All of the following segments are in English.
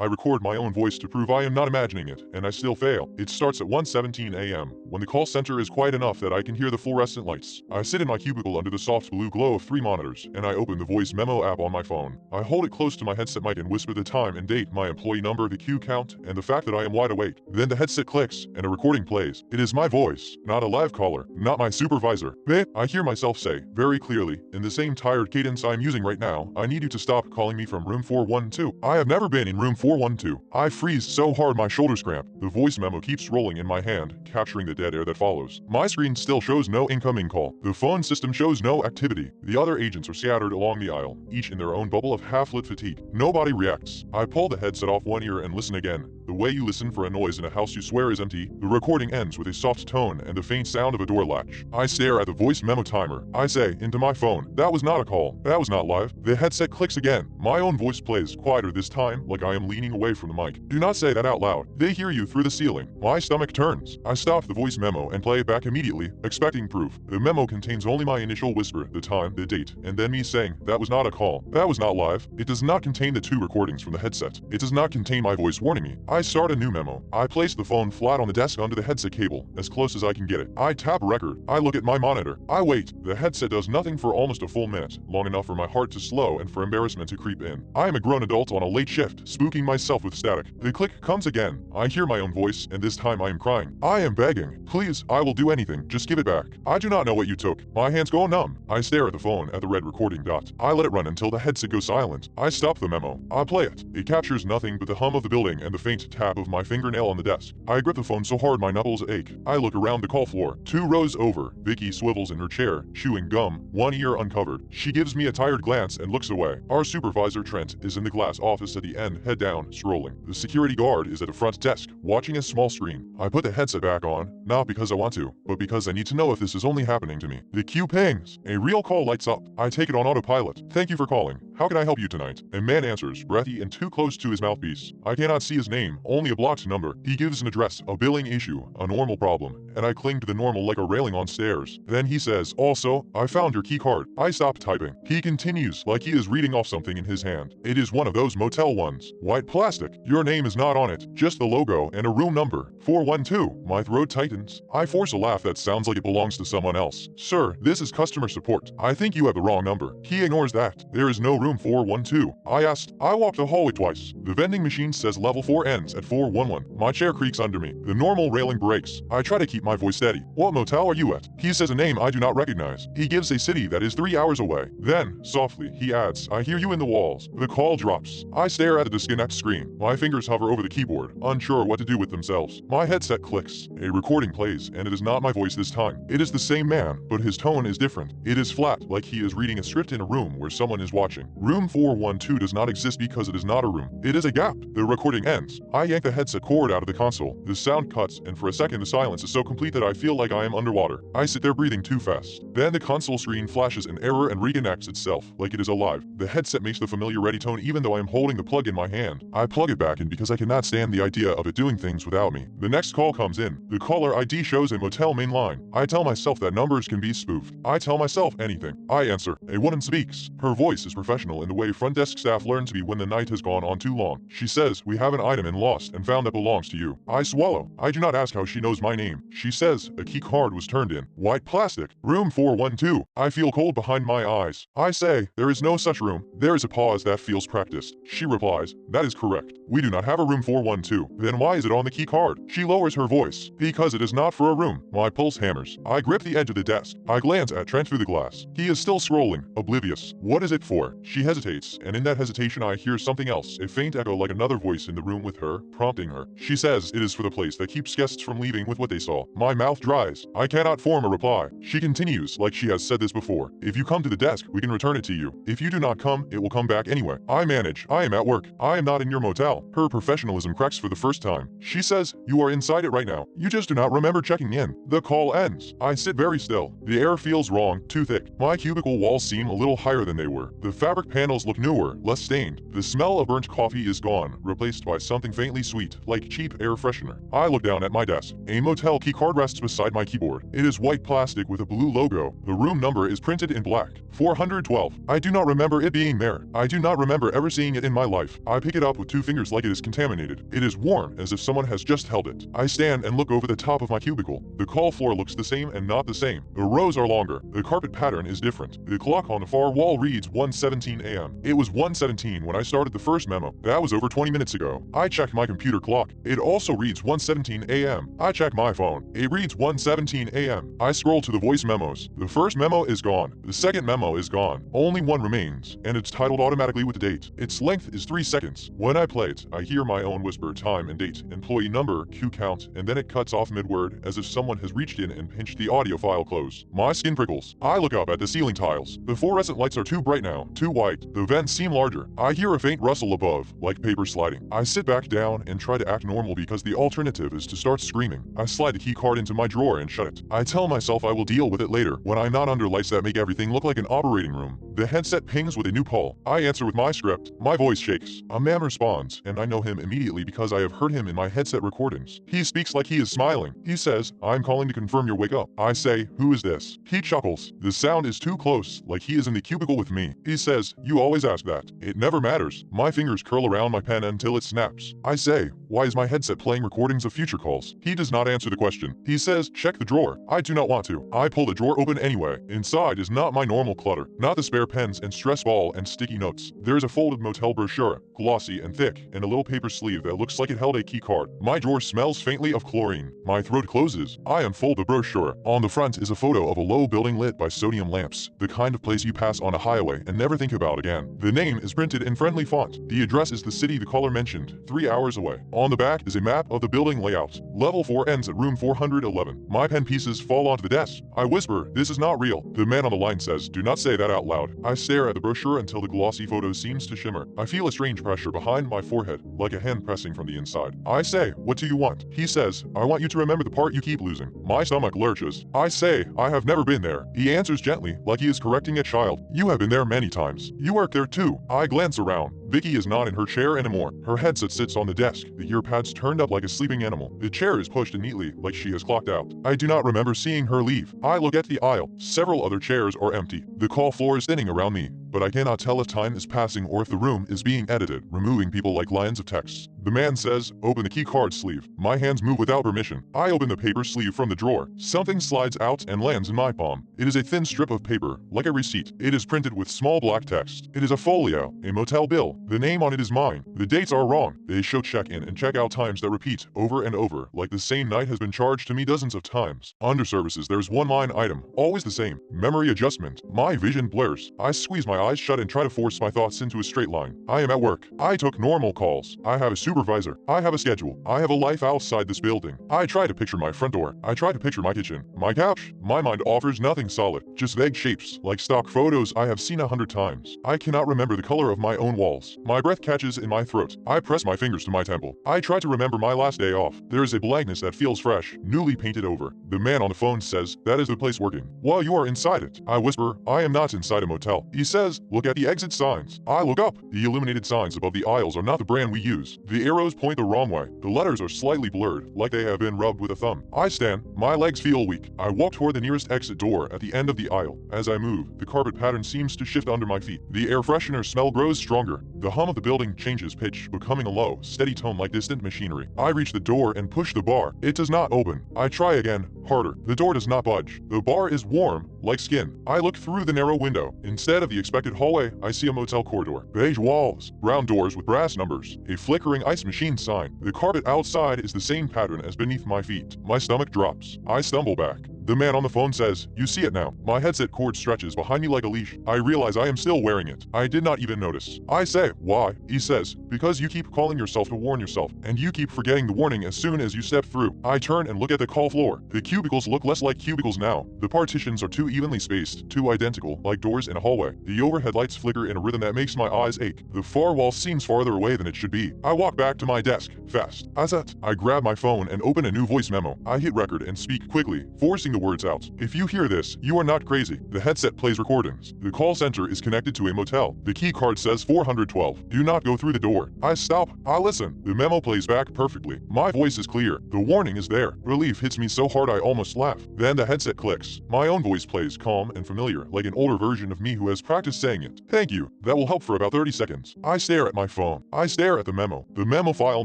I record my own voice to prove I am not imagining it, and I still fail. It starts at 1:17 a.m., when the call center is quiet enough that I can hear the fluorescent lights. I sit in my cubicle under the soft blue glow of 3 monitors, and I open the voice memo app on my phone. I hold it close to my headset mic and whisper the time and date, my employee number, the queue count, and the fact that I am wide awake. Then the headset clicks, and a recording plays. It is my voice, not a live caller, not my supervisor. Babe, I hear myself say, very clearly, in the same tired cadence I'm using right now, I need you to stop calling me from room 412. I have never been in room 412. I freeze so hard my shoulders cramp. The voice memo keeps rolling in my hand, capturing the dead air that follows. My screen still shows no incoming call. The phone system shows no activity. The other agents are scattered along the aisle, each in their own bubble of half-lit fatigue. Nobody reacts. I pull the headset off one ear and listen again. The way you listen for a noise in a house you swear is empty. The recording ends with a soft tone and the faint sound of a door latch. I stare at the voice memo timer. I say, into my phone, that was not a call. That was not live. The headset clicks again. My own voice plays, quieter this time, like I am leaning away from the mic. Do not say that out loud. They hear you through the ceiling. My stomach turns. I stop the voice memo and play it back immediately, expecting proof. The memo contains only my initial whisper, the time, the date, and then me saying, that was not a call. That was not live. It does not contain the 2 recordings from the headset. It does not contain my voice warning me. I start a new memo. I place the phone flat on the desk under the headset cable, as close as I can get it. I tap record. I look at my monitor. I wait. The headset does nothing for almost a full minute, long enough for my heart to slow and for embarrassment to creep in. I am a grown adult on a late shift, spooking myself with static. The click comes again. I hear my own voice, and this time I am crying. I am begging. Please, I will do anything. Just give it back. I do not know what you took. My hands go numb. I stare at the phone at the red recording dot. I let it run until the headset goes silent. I stop the memo. I play it. It captures nothing but the hum of the building and the faint tap of my fingernail on the desk. I grip the phone so hard my knuckles ache. I look around the call floor. 2 rows over, Vicky swivels in her chair, chewing gum, one ear uncovered. She gives me a tired glance and looks away. Our supervisor, Trent, is in the glass office at the end, head down, scrolling. The security guard is at the front desk, watching a small screen. I put the headset back on, not because I want to, but because I need to know if this is only happening to me. The queue pings. A real call lights up. I take it on autopilot. Thank you for calling. How can I help you tonight? A man answers, breathy and too close to his mouthpiece. I cannot see his name, only a blocked number. He gives an address, a billing issue, a normal problem, and I cling to the normal like a railing on stairs. Then he says, also, I found your key card. I stop typing. He continues, like he is reading off something in his hand. It is one of those motel ones. White plastic. Your name is not on it, just the logo and a room number. 412. My throat tightens. I force a laugh that sounds like it belongs to someone else. Sir, this is customer support. I think you have the wrong number. He ignores that. There is no room 412. I asked. I walked the hallway twice. The vending machine says level 4 ends at 411. My chair creaks under me. The normal railing breaks. I try to keep my voice steady. What motel are you at? He says a name I do not recognize. He gives a city that is 3 hours away. Then, softly, he adds, I hear you in the walls. The call drops. I stare at the disconnect screen. My fingers hover over the keyboard, unsure what to do with themselves. My headset clicks. A recording plays, and it is not my voice this time. It is the same man, but his tone is different. It is flat, like he is reading a script in a room where someone is watching. Room 412 does not exist because it is not a room. It is a gap. The recording ends. I yank the headset cord out of the console. The sound cuts, and for a second the silence is so complete that I feel like I am underwater. I sit there breathing too fast. Then the console screen flashes an error and reconnects itself, like it is alive. The headset makes the familiar ready tone even though I am holding the plug in my hand. I plug it back in because I cannot stand the idea of it doing things without me. The next call comes in. The caller ID shows a motel main line. I tell myself that numbers can be spoofed. I tell myself anything. I answer. A woman speaks. Her voice is professional in the way front desk staff learn to be when the night has gone on too long. She says, we have an item in lost and found that belongs to you. I swallow. I do not ask how she knows my name. She says, a key card was turned in. White plastic. Room 412. I feel cold behind my eyes. I say, there is no such room. There is a pause that feels practiced. She replies, that is correct. We do not have a room 412. Then why is it on the key card? She lowers her voice. Because it is not for a room. My pulse hammers. I grip the edge of the desk. I glance at Trent through the glass. He is still scrolling, oblivious. What is it for? She hesitates, and in that hesitation I hear something else, a faint echo like another voice in the room with her, prompting her. She says it is for the place that keeps guests from leaving with what they saw. My mouth dries. I cannot form a reply. She continues, like she has said this before. If you come to the desk, we can return it to you. If you do not come, it will come back anyway. I manage. I am at work. I am not in your motel. Her professionalism cracks for the first time. She says, you are inside it right now. You just do not remember checking in. The call ends. I sit very still. The air feels wrong, too thick. My cubicle walls seem a little higher than they were. The fabric panels look newer, less stained. The smell of burnt coffee is gone, replaced by something faintly sweet, like cheap air freshener. I look down at my desk. A motel key card rests beside my keyboard. It is white plastic with a blue logo. The room number is printed in black. 412. I do not remember it being there. I do not remember ever seeing it in my life. I pick it up with 2 fingers like it is contaminated. It is warm, as if someone has just held it. I stand and look over the top of my cubicle. The call floor looks the same and not the same. The rows are longer. The carpet pattern is different. The clock on the far wall reads 1:17 a.m. It was 1:17 when I started the first memo. That was over 20 minutes ago. I checked my computer clock. It also reads 1:17 a.m. I check my phone. It reads 1:17 a.m. I scroll to the voice memos. The first memo is gone. The second memo is gone. Only one remains, and it's titled automatically with the date. Its length is 3 seconds. When I play it, I hear my own whisper, time and date, employee number, queue count, and then it cuts off mid-word as if someone has reached in and pinched the audio file close. My skin prickles. I look up at the ceiling tiles. The fluorescent lights are too bright now, too white. The vents seem larger. I hear a faint rustle above, like paper sliding. I sit back down and try to act normal because the alternative is to start screaming. I slide the key card into my drawer and shut it. I tell myself I will deal with it later, when I'm not under lights that make everything look like an operating room. The headset pings with a new call. I answer with my script. My voice shakes. A man responds, and I know him immediately because I have heard him in my headset recordings. He speaks like he is smiling. He says, "I'm calling to confirm your wake up." I say, "Who is this?" He chuckles. The sound is too close, like he is in the cubicle with me. He says, "You always ask that. It never matters." My fingers curl around my pen until it snaps. I say, "Why is my headset playing recordings of future calls?" He does not answer the question. He says, "Check the drawer." I do not want to. I pull the drawer open anyway. Inside is not my normal clutter. Not the spare pens and stress ball and sticky notes. There is a folded motel brochure, glossy and thick, and a little paper sleeve that looks like it held a key card. My drawer smells faintly of chlorine. My throat closes. I unfold the brochure. On the front is a photo of a low building lit by sodium lamps, the kind of place you pass on a highway and never think about again. The name is printed in friendly font. The address is the city the caller mentioned, 3 hours away. On the back is a map of the building layout. Level 4 ends at room 411. My pen pieces fall onto the desk. I whisper, "This is not real." The man on the line says, "Do not say that out loud." I stare at the brochure until the glossy photo seems to shimmer. I feel a strange pressure behind my forehead, like a hand pressing from the inside. I say, "What do you want?" He says, "I want you to remember the part you keep losing." My stomach lurches. I say, "I have never been there." He answers gently, like he is correcting a child. "You have been there many times. You work there too." I glance around. Vicky is not in her chair anymore. Her headset sits on the desk, the ear pads turned up like a sleeping animal. The chair is pushed in neatly, like she has clocked out. I do not remember seeing her leave. I look at the aisle. Several other chairs are empty. The call floor is thinning around me, but I cannot tell if time is passing or if the room is being edited, removing people like lines of text. The man says, "Open the key card sleeve." My hands move without permission. I open the paper sleeve from the drawer. Something slides out and lands in my palm. It is a thin strip of paper, like a receipt. It is printed with small black text. It is a folio, a motel bill. The name on it is mine. The dates are wrong. They show check-in and check-out times that repeat over and over, like the same night has been charged to me dozens of times. Under services, there's one line item, always the same. Memory adjustment. My vision blurs. I squeeze my eyes shut and try to force my thoughts into a straight line. I am at work. I took normal calls. I have a supervisor. I have a schedule. I have a life outside this building. I try to picture my front door. I try to picture my kitchen. My couch. My mind offers nothing solid. Just vague shapes, like stock photos I have seen 100 times. I cannot remember the color of my own walls. My breath catches in my throat. I press my fingers to my temple. I try to remember my last day off. There is a blankness that feels fresh, newly painted over. The man on the phone says, "That is the place working." "Well, you are inside it." I whisper, "I am not inside a motel." He says, "Look at the exit signs." I look up. The illuminated signs above the aisles are not the brand we use. The arrows point the wrong way. The letters are slightly blurred, like they have been rubbed with a thumb. I stand. My legs feel weak. I walk toward the nearest exit door at the end of the aisle. As I move, the carpet pattern seems to shift under my feet. The air freshener smell grows stronger. The hum of the building changes pitch, becoming a low, steady tone like distant machinery. I reach the door and push the bar. It does not open. I try again, harder. The door does not budge. The bar is warm, like skin. I look through the narrow window. Instead of the expected hallway, I see a motel corridor. Beige walls, brown doors with brass numbers, a flickering ice machine sign. The carpet outside is the same pattern as beneath my feet. My stomach drops. I stumble back. The man on the phone says, "You see it now." My headset cord stretches behind me like a leash. I realize I am still wearing it. I did not even notice. I say, "Why?" He says, "Because you keep calling yourself to warn yourself, and you keep forgetting the warning as soon as you step through." I turn and look at the call floor. The cubicles look less like cubicles now. The partitions are too evenly spaced, too identical, like doors in a hallway. The overhead lights flicker in a rhythm that makes my eyes ache. The far wall seems farther away than it should be. I walk back to my desk, fast. As that, I grab my phone and open a new voice memo. I hit record and speak quickly, forcing the words out. If you hear this, you are not crazy. The headset plays recordings. The call center is connected to a motel. The key card says 412. Do not go through the door. I stop. I listen. The memo plays back perfectly. My voice is clear. The warning is there. Relief hits me so hard I almost laugh. Then the headset clicks. My own voice plays calm and familiar, like an older version of me who has practiced saying it. Thank you. That will help for about 30 seconds. I stare at my phone. I stare at the memo. The memo file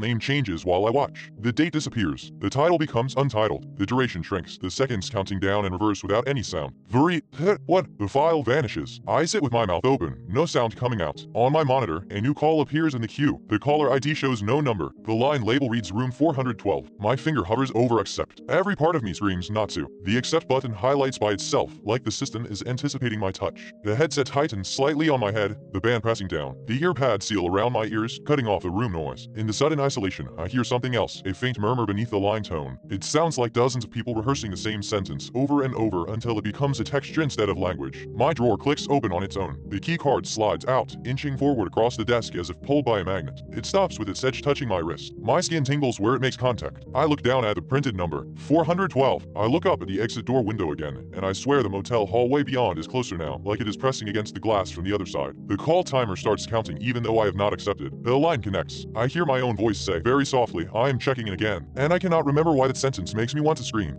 name changes while I watch. The date disappears. The title becomes untitled. The duration shrinks. The seconds counting down in reverse without any sound. What? The file vanishes. I sit with my mouth open. No sound coming out. On my monitor, a new call appears in the queue. The caller ID shows no number. The line label reads room 412. My finger hovers over accept. Every part of me screams not to. The accept button highlights by itself, like the system is anticipating my touch. The headset tightens slightly on my head, the band pressing down. The ear pads seal around my ears, cutting off the room noise. In the sudden isolation, I hear something else, a faint murmur beneath the line tone. It sounds like dozens of people rehearsing the same sentence over and over until it becomes a texture instead of language. My drawer clicks open on its own. The key card slides out, inching forward across the desk as if pulled by a magnet. It stops with its edge touching my wrist. My skin tingles where it makes contact. I look down at the printed number, 412. I look up at the exit door window again, and I swear the motel hallway beyond is closer now, like it is pressing against the glass from the other side. The call timer starts counting even though I have not accepted. The line connects. I hear my own voice say, very softly, I am checking in again, and I cannot remember why that sentence makes me want to scream.